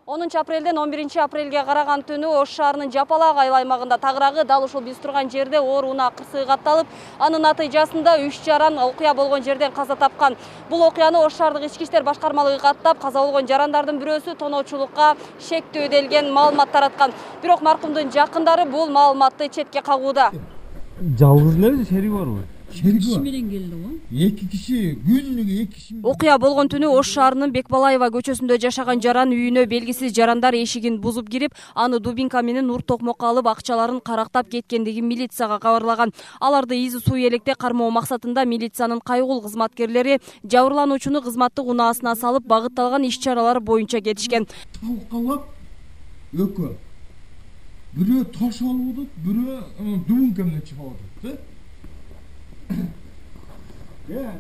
10 апрелден 11 апрелге караган түнү Ош шаарынын Жапалак айыл аймагында тагыраагы дал ушул биз турган жерде оор унаа кырсыгы катталып, анын натыйжасында 3 жаран окуя болгон жерден каза тапкан. Бул окуяны Ош шаардык ички иштер башкармалыгы каттап, каза болгон жарандардын бирөөсү тоноочулукка шектөө делген маалымат тараткан. Бирок маркумдун жакындары бул маалыматты четке кагууда. Жалгыз эле шерик барбы? Киши менен келди го. 2 киши, күнүгө 2 киши. Окуя болгон түнү Ош шаарынын Бекбалаева көчөсүндө жашаган жаран үйүнө белгисиз жарандар эшигин бузуп кирип, аны дубинка менен ур токмокко алып акчаларын карактап кеткендигин милицияга кабарлаган. Аларды изи суу электе кармоо максатында милициянын кайгул кызматкерлери жабырлануучуну кызматтык унаасына салып, багытталган иш-чаралар боюнча кетишкен. Талкалап өкө. Бирөө таш алып, бирөө дубинка менен чыгып атат. Ya,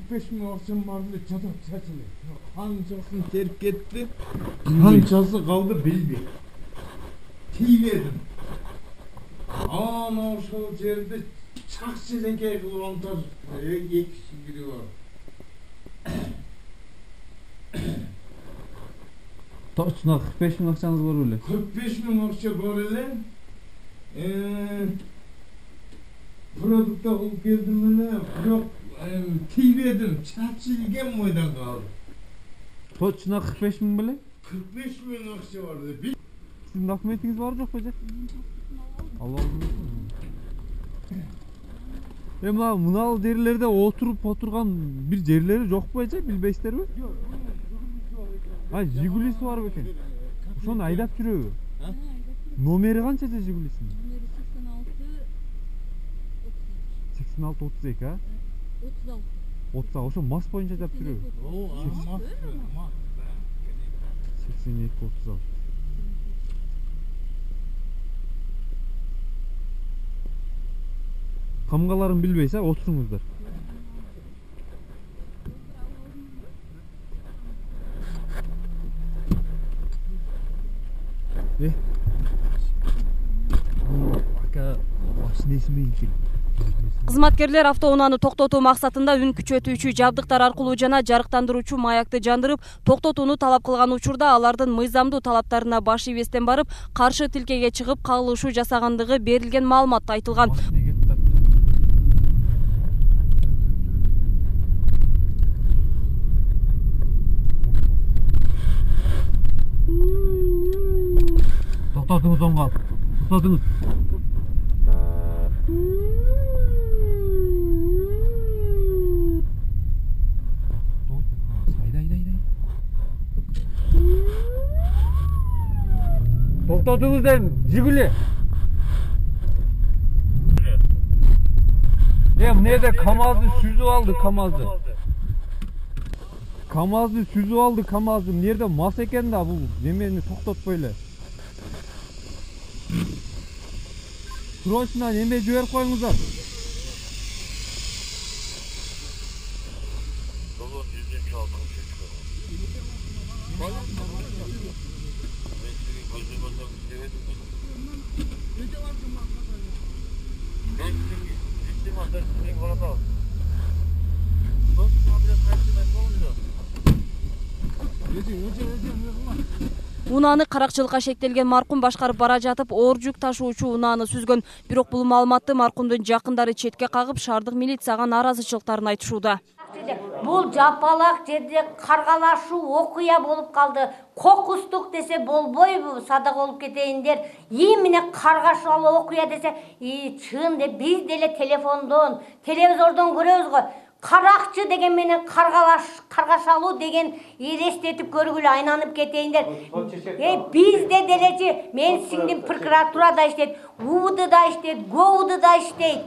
45 bin akşam vardı çatak çaçılı. Kancasını terk etti. Kancası kaldı bildi. Tiyedim. Ama şu yerde çakçılık kılvantar. 2 kişi biri var. Точно 45 bin akçanız var öyle. 45 bin akça var öyle. Produkta olup geldim bana. Yok. Tiyedim. Çakçılık moydan kaldı. Точно 45 bin bile? 45 bin akça vardı. Sizin dokumentiniz var yok hocam? Allah Allah. Mınal derilerde oturup oturgan bir жерleri yok mu hocam? Bilbeşler mi? Yok. Ha, Jigulisi var bakın. Şunu aydap sürüyor. Nomeri kança Jigulisinin? Номери 86 32 ha? 36. 36. Ошо мас боюнча жап жүрөбү. 82 36. Камгаларын билбейсиз, отуруңуздар. Ака машинеси менен келди. Кызматкерлер автоунааны токтотуу максатында үн күчөтүүчү жабдыктар аркылуу жана жарыктандыруучу маякты жандырып, токтотууну талап кылган учурда алардын мыйзамдуу талаптарына баш ийбестен барып, каршы тилкеге чыгып кагылышуу жасагандыгы берилген маалыматта айтылган. Токтотуңуз оңго. Токтотуңуз. Toktotunguz dedim, Jiguli. Bu nerede Kamaz'ı süzüp aldı Kamaz'ı. Kamaz'ı süzüp aldı Kamaz'ı. Nerede mas eken da bu nemeni toktot böyle. Sırasına neme jiberiп koyuңуздар. Унааны каракчылыкка шектелген маркум башкарып бара жатып, оор жүк ташуучу унааны сүзгөн. Бирок бул маалыматты маркумдун жакындары четке кагып, шаардык милицияга нааразычылыктарын айтышууда. Бул Жапалак жерде каргалашуу окуя болуп калды. Кокустук десе болбойбу, садак болуп кетейиндер. Эмне каргашалы окуя десе, чын деп биз деле телефондон, телевизордон көрөбүз го. Каракчы деген менен каргашалуу деген элестетип көргүлө айланып кетейиндер. Бизде делечи, мен сиңдим прокуратурада иштейт, УВДда иштейт, ГОУДда иштейт.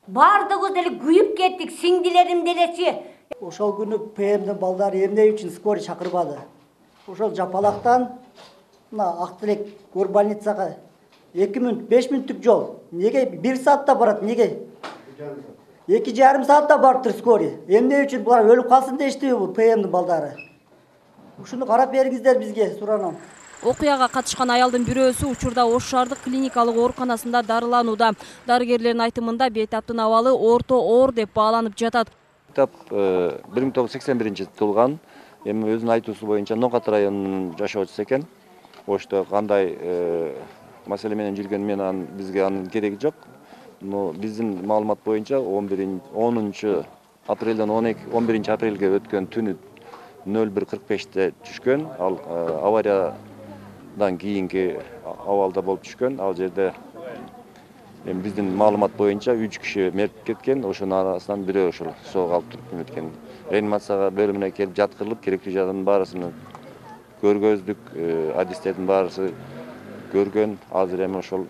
Бардыгыбыз деле күйүп кеттик, сиңдилерим делечи. Ошол күнү ПМдин балдары эмне үчүн скорый чакырбады? Ошол Жапалактан мына Актилек горбольницага 2 мүнөт, 5 мүнөттүк жол. Неге 1 саатта барат, неге? 2,5 саатта барыптыр скорый. Эмне үчүн булар өлүп калсын дештиби бул ПМдин балдары? Ушуну карап бериңиздер бизге, суранам. Окуяга катышкан аялдын бирөөсү учурда Ош шаардык клиникалык ооруканасында дарыланууда. Дарыгерлердин айтымында бейтаптын абалы орто оор деп бааланып жатат. Бейтап 1981 туулган, Эми өзүнүн айтуусу боюнча Ноқат районунун жашоочусу экен. Ошто кандай маселе менен жүргөн менен бизге анын кереги жок. Биздин маалымат боюнча 10 апрелден 11 апрелге өткөн түнү 01:45-те түшкөн. Ал авариядан кийинки абалда болуп түшкөн. Ал жерде биздин маалымат боюнча 3 киши мерип кеткен. Ошонун арасынан бирөө ошол соого алып туруп кеткен. Реанимацияга бөлүмүнө келип жаткырылып, керектүү жардамдын баарысын көргөздүк, адистердин баарысы көргөн. Азыр эми ошол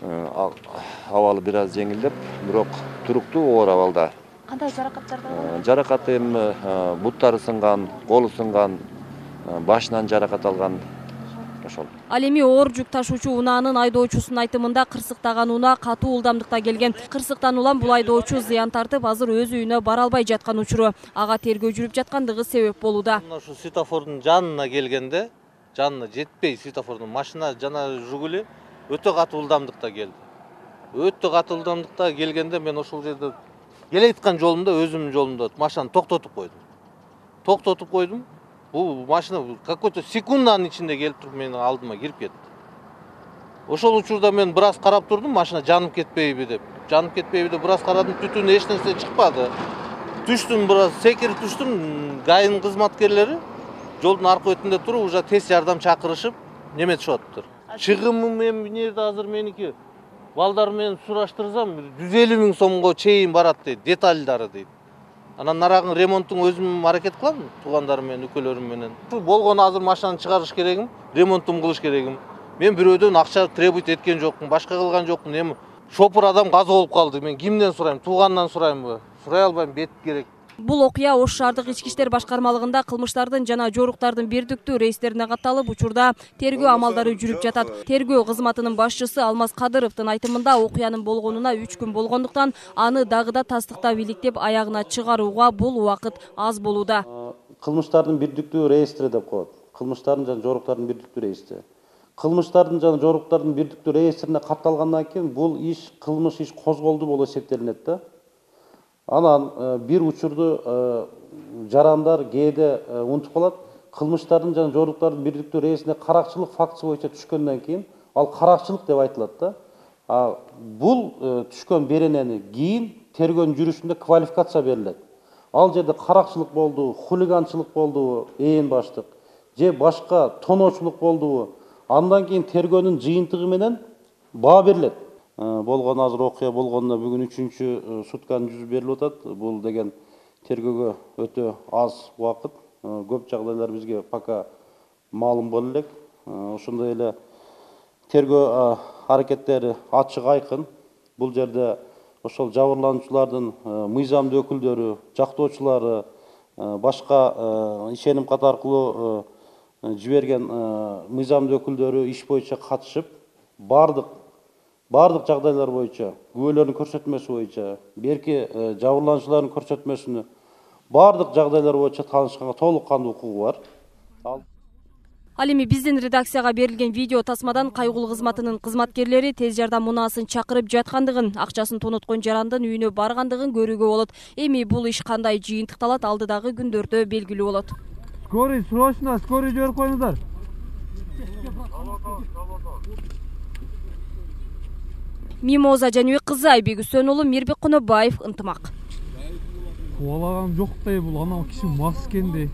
абалы бир аз жеңилдеп, бирок туруктуу оор абалда. Кандай жаракаттарды алган? Жаракаты эми буттары сынган, колу сынган, башынан жаракат алган. Ошол. Ал эми оор жүк ташуучу унаанын айдоочусунун айтымында кырсыктаган унаа катуу ылдамдыкта келген. Кырсыктан улам бул айдоочу зыян тартып, азыр өз үйүнө бара албай жаткан учуру. Ага тергөө жүрүп жаткандыгы себеп болууда. Ушу светофордун жанына келгенде, жанына жетпей светофордун машина жана Жигули өтө катуу ылдамдыкта келди. Өтө катуу ылдамдыкта келгенде мен ошол жерде келе аткан жолумда, өзүмдүн жолумда машинаны токтотуп койдум. Бул машина какой-то секунданын ичинде келип туруп менин алдыма кирип кетти. Ошол учурда мен бир аз карап турдум, машина жанып кетпейби деп. Жанып кетпейби деп бир аз карадым, түтүн эч нерсе чыкпады. Түштүм, бир аз секирип түштүм. ГАИнын кызматкерлери жолдун аркы бетинде туруп, уже тез жардам чакырышып, неметишип атыптыр. Чыгымым эмнеде азыр меники? Балдар менен сураштырсам 150 000 сомго чейин барат дейт, детальдары дейт. Анан нарагын ремонттун өзүм аракет кылам, туугандарым менен, үкөлөрүм менен. Болгону азыр машинаны чыгарыш керегим, ремонтун кылыш керегим. Мен бирөөдөн акча требуйт эткен жокмун, башка кылган жокмун. Эми шопур адам каза болуп калды. Мен кимден сурайм? Туугандан сураймбы? Сурай албайм, бет керек. Бул окуя Ош шаардык ички иштер башкармалыгында кылмыштардын жана жоруктардын бирдиктүү рейстерине катталып, учурда тергөө амалдары жүрүп жатат. Тергөө кызматынын башчысы Алмаз Кадыровдун айтымында окуянын болгонуна 3 күн болгондуктан аны дагы да тастыктап иликтеп аягына чыгарууга бул убакыт аз болууда. Кылмыштардын бирдиктүү реестри деп коет. Кылмыштардын жана жоруктардын бирдиктүү реестри. Кылмыштардын жана жоруктардын бирдиктүү реестрине катталгандан кийин бул иш кылмыш иш козголду болуп эсептелинет да. Анан бир учурду жарандар кээде унутуп калат. Кылмыштардын жана жоруктардын бирдиктүү реестрине каракчылык фактысы боюнча түшкөндөн кийин ал каракчылык деп айтылат да. Бул түшкөн беренени кийин тергөөнүн жүрүшүндө квалификация берилет. Ал жерде каракчылык болду, хулиганчылык болду, ээн баштык, же башка тоноочулук болду. Андан кийин тергөөнүн жыйынтыгы менен баа берилет. Болгон азыр окуя болгонуна бүгүн 3-чү сутканы жүзүп берилип атат. Бул деген тергөөгө өтө аз убакыт. Көп жагдайлар бизге пока маалым боло элек. Ошондой эле тергөө аракеттери ачык айкын. Бул жерде ошол жабырлануучулардын мыйзамдуу өкүлдөрү, жактоочулары, башка ишеним кат аркылуу жиберген мыйзамдуу өкүлдөрү иш боюнча катышып, бардык жагдайлар боюнча, күбөлөрдүн көрсөтмөсү боюнча, берки жабырлануучулардын көрсөтмөсүнө бардык жагдайлар боюнча таанышканга толук кандуу укугу бар. Ал эми биздин редакцияга берилген видео тасмадан кайгул кызматынын кызматкерлери тез жардам унаасын чакырып жаткандыгын, акчасын тоноткон жарандын үйүнө баргандыгын көрүүгө болот. Эми бул иш кандай жыйынтыкталат алдыдагы күндөрдө белгилүү болот. Скорый, срочно, скорый жиберип коюңуздар. Мимоза Жаныбек кызы, Айбек Үсөнұлы, Мирбек Кунобаев, Ынтымак. Кубалаган жоктай бул, анау киши мас экенди.